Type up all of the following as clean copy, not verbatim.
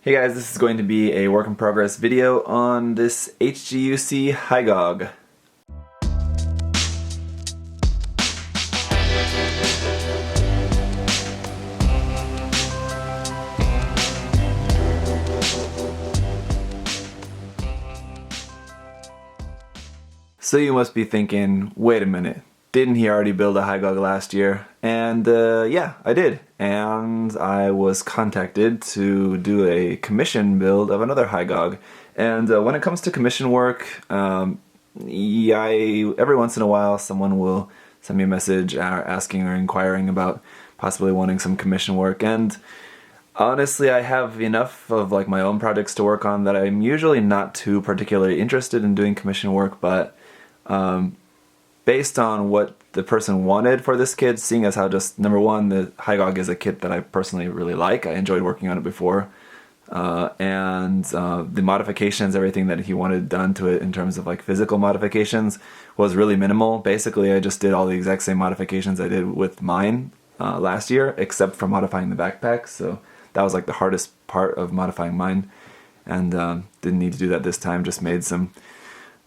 Hey guys, this is going to be a work in progress video on this HGUC Hy-Gogg. So you must be thinking, wait a minute, didn't he already build a Hy-Gogg last year? And yeah, I did. And I was contacted to do a commission build of another Hy-Gogg. And when it comes to commission work, every once in a while someone will send me a message asking or inquiring about possibly wanting some commission work. And honestly, I have enough of like my own projects to work on that I'm usually not too particularly interested in doing commission work, but based on what the person wanted for this kit, seeing as how just, number one, the Hy-Gogg is a kit that I personally really like. I enjoyed working on it before. And the modifications, everything that he wanted done to it in terms of like physical modifications was really minimal. Basically, I just did all the exact same modifications I did with mine last year, except for modifying the backpack. So that was like the hardest part of modifying mine. And didn't need to do that this time, just made some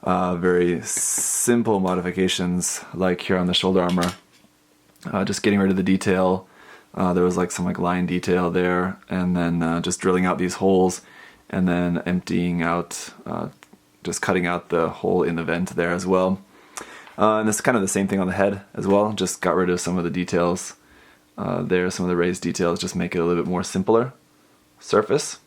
very simple modifications, like here on the shoulder armor, just getting rid of the detail. There was like some like line detail there, and then just drilling out these holes, and then emptying out, just cutting out the hole in the vent there as well. And it's kind of the same thing on the head as well, just got rid of some of the details there, some of the raised details, just make it a little bit more simpler surface.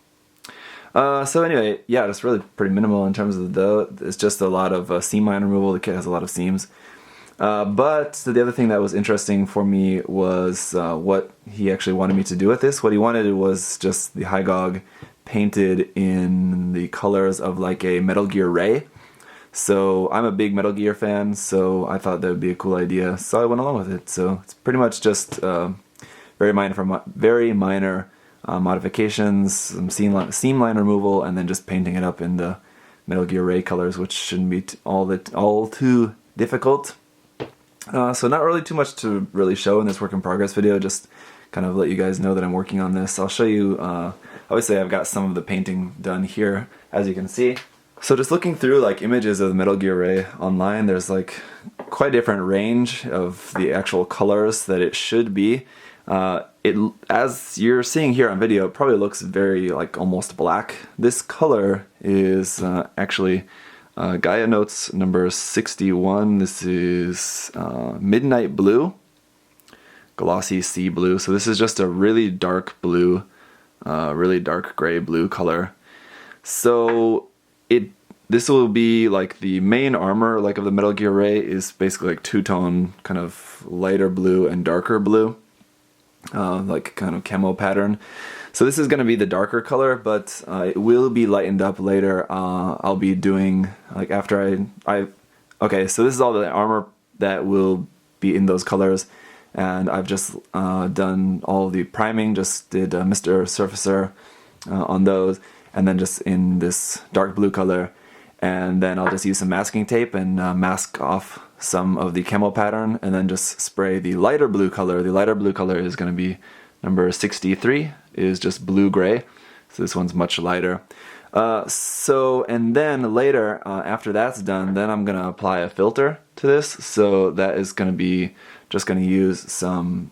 So anyway, yeah, it's really pretty minimal in terms of it's just a lot of seam line removal. The kit has a lot of seams. But the other thing that was interesting for me was what he actually wanted me to do with this. What he wanted was just the Hy-Gogg painted in the colors of like a Metal Gear Ray. So I'm a big Metal Gear fan, so I thought that would be a cool idea. So I went along with it. So it's pretty much just very minor modifications, some seam line removal, and then just painting it up in the Metal Gear Ray colors, which shouldn't be all too difficult. So not really too much to really show in this work in progress video, just kind of let you guys know that I'm working on this. I'll show you, obviously I've got some of the painting done here, as you can see. So just looking through like images of the Metal Gear Ray online, there's like quite a different range of the actual colors that it should be. As you're seeing here on video, it probably looks very like almost black. This color is actually Gaia Notes number 61. This is Midnight Blue, Glossy Sea Blue. So this is just a really dark blue, really dark gray blue color. So this will be like the main armor like of the Metal Gear Ray is basically like two-tone, kind of lighter blue and darker blue. Like kind of camo pattern. So this is going to be the darker color, but it will be lightened up later. I'll be doing, like after okay, so this is all the armor that will be in those colors, and I've just done all the priming, just did Mr. Surfacer on those, and then just in this dark blue color, and then I'll just use some masking tape and mask off some of the camo pattern, and then just spray the lighter blue color. The lighter blue color is going to be number 63, is just blue-gray. So this one's much lighter. And then later, after that's done, then I'm going to apply a filter to this. So that is going to be just going to use some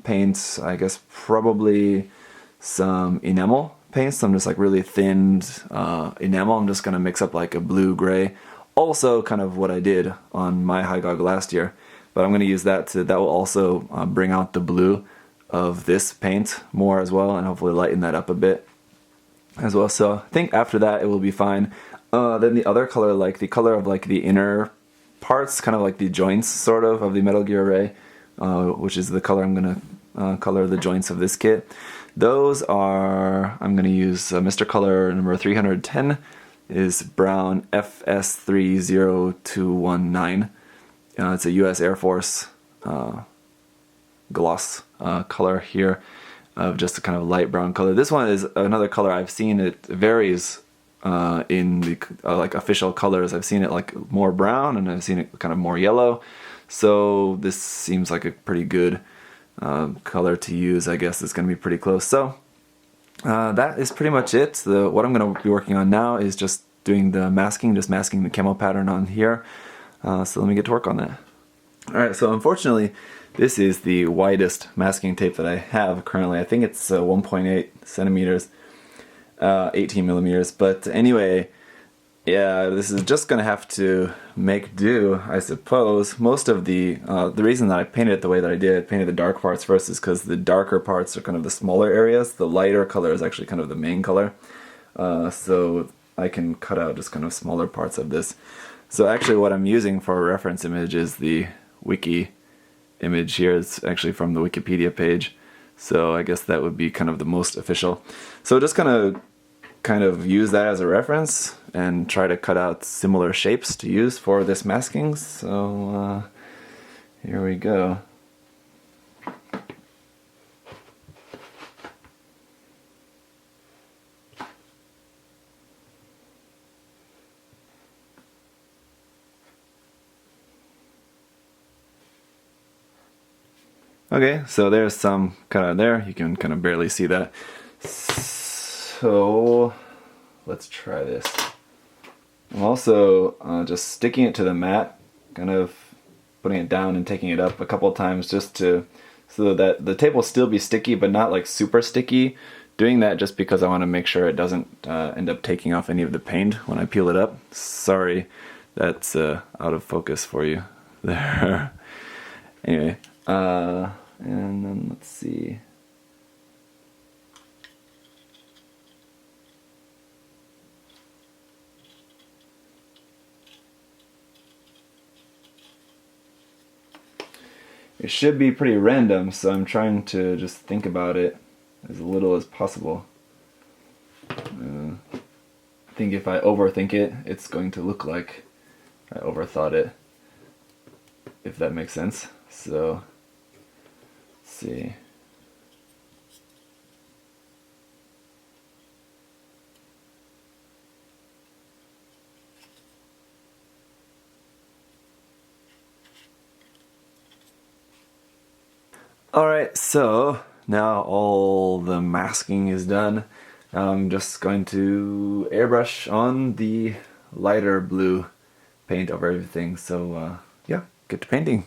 paints, I guess probably some enamel paints. Some just like really thinned enamel. I'm just going to mix up like a blue-gray. Also kind of what I did on my Hy-Gogg last year, but I'm going to use that will also bring out the blue of this paint more as well, and hopefully lighten that up a bit as well. So I think after that it will be fine. Then the other color, like the color of like the inner parts, kind of like the joints sort of the Metal Gear Ray, which is the color I'm going to color the joints of this kit. Those are, I'm going to use Mr. Color number 310. Is brown FS30219. It's a US Air Force gloss color here, of just a kind of light brown color. This one is another color I've seen. It varies in the like official colors. I've seen it like more brown, and I've seen it kind of more yellow. So this seems like a pretty good color to use. I guess it's going to be pretty close. So that is pretty much it. What I'm going to be working on now is just doing the masking, just masking the camo pattern on here. So let me get to work on that. Alright, so unfortunately, this is the widest masking tape that I have currently. I think it's 1.8 centimeters, 18 millimeters. But anyway, yeah, this is just going to have to make do, I suppose. Most of the reason that I painted it the way that I did, painted the dark parts first, is because the darker parts are kind of the smaller areas. The lighter color is actually kind of the main color. So I can cut out just kind of smaller parts of this. So actually what I'm using for a reference image is the wiki image here. It's actually from the Wikipedia page. So I guess that would be kind of the most official. So just kind of use that as a reference and try to cut out similar shapes to use for this masking. So here we go. Okay, so there's some cut out there. You can kind of barely see that. So let's try this. I'm also just sticking it to the mat, kind of putting it down and taking it up a couple of times just so that the tape will still be sticky but not like super sticky. Doing that just because I want to make sure it doesn't end up taking off any of the paint when I peel it up. Sorry, that's out of focus for you there. Anyway, and then let's see. It should be pretty random, so I'm trying to just think about it as little as possible. I think if I overthink it, it's going to look like I overthought it, if that makes sense. So, let's see. Alright, so now all the masking is done. I'm just going to airbrush on the lighter blue paint over everything. So yeah, get to painting.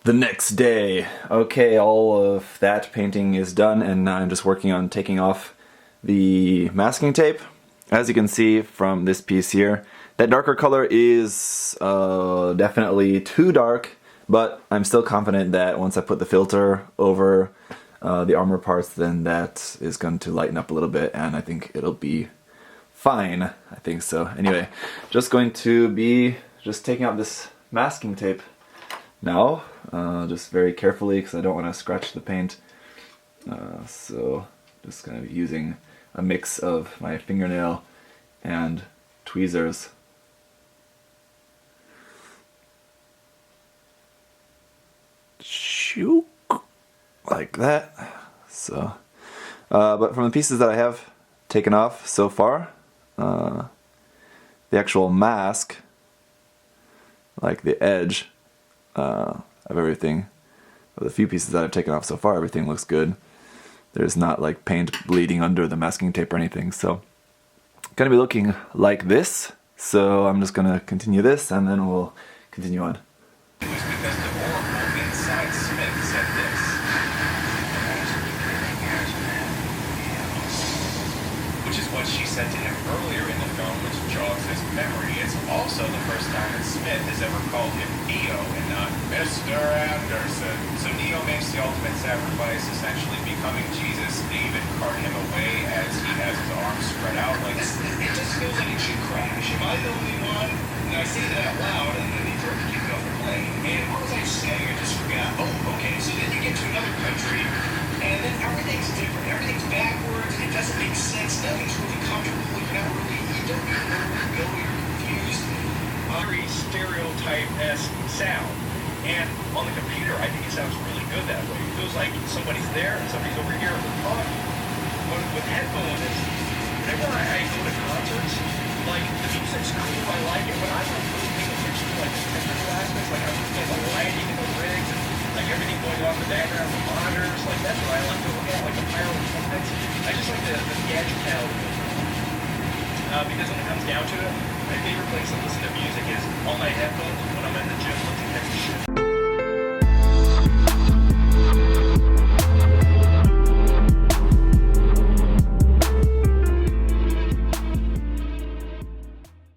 The next day. Okay, all of that painting is done, and now I'm just working on taking off the masking tape. As you can see from this piece here, that darker color is definitely too dark, but I'm still confident that once I put the filter over the armor parts, then that is going to lighten up a little bit, and I think it'll be fine. I think so. Anyway, just going to be just taking out this masking tape now, just very carefully because I don't want to scratch the paint. So just kind of using a mix of my fingernail and tweezers. Shook, like that. So, but from the pieces that I have taken off so far, the actual mask, like the edge of everything, of the few pieces that I've taken off so far, everything looks good. There's not like paint bleeding under the masking tape or anything, so gonna be looking like this. So I'm just gonna continue this and then we'll continue on. It was because the oracle inside Smith said this. Which is what she said to him earlier. jogs his memory. It's also the first time that Smith has ever called him Neo and not Mr. Anderson. So Neo makes the ultimate sacrifice, essentially becoming Jesus. They even cart him away as he has his arms spread out like this. It just feels like it should crash. Am I the only one? And I say that out loud, and then they start to get off the plane. And what was I saying? I just forgot. Oh, okay. So then you get to another country, and then everything's different. Everything's backwards. It doesn't make sense. Nothing's really comfortable. You're not really, you don't even know where to go. You're confused. Very stereotype-esque sound. And on the computer, I think it sounds really good that way. It feels like somebody's there and somebody's over here and we're talking. But with headphones, whenever I go to concerts, like, the music's cool, I like it, but I don't really pay attention to, like, the technical aspects. Like, I'm looking at the lighting and the rigs and, like, everything going on in the background, the monitors. Like, that's what I like to look at, like, the pyrotechnics. I just like the gadgetality. Because when it comes down to it, my favorite place to listen to music is on my headphones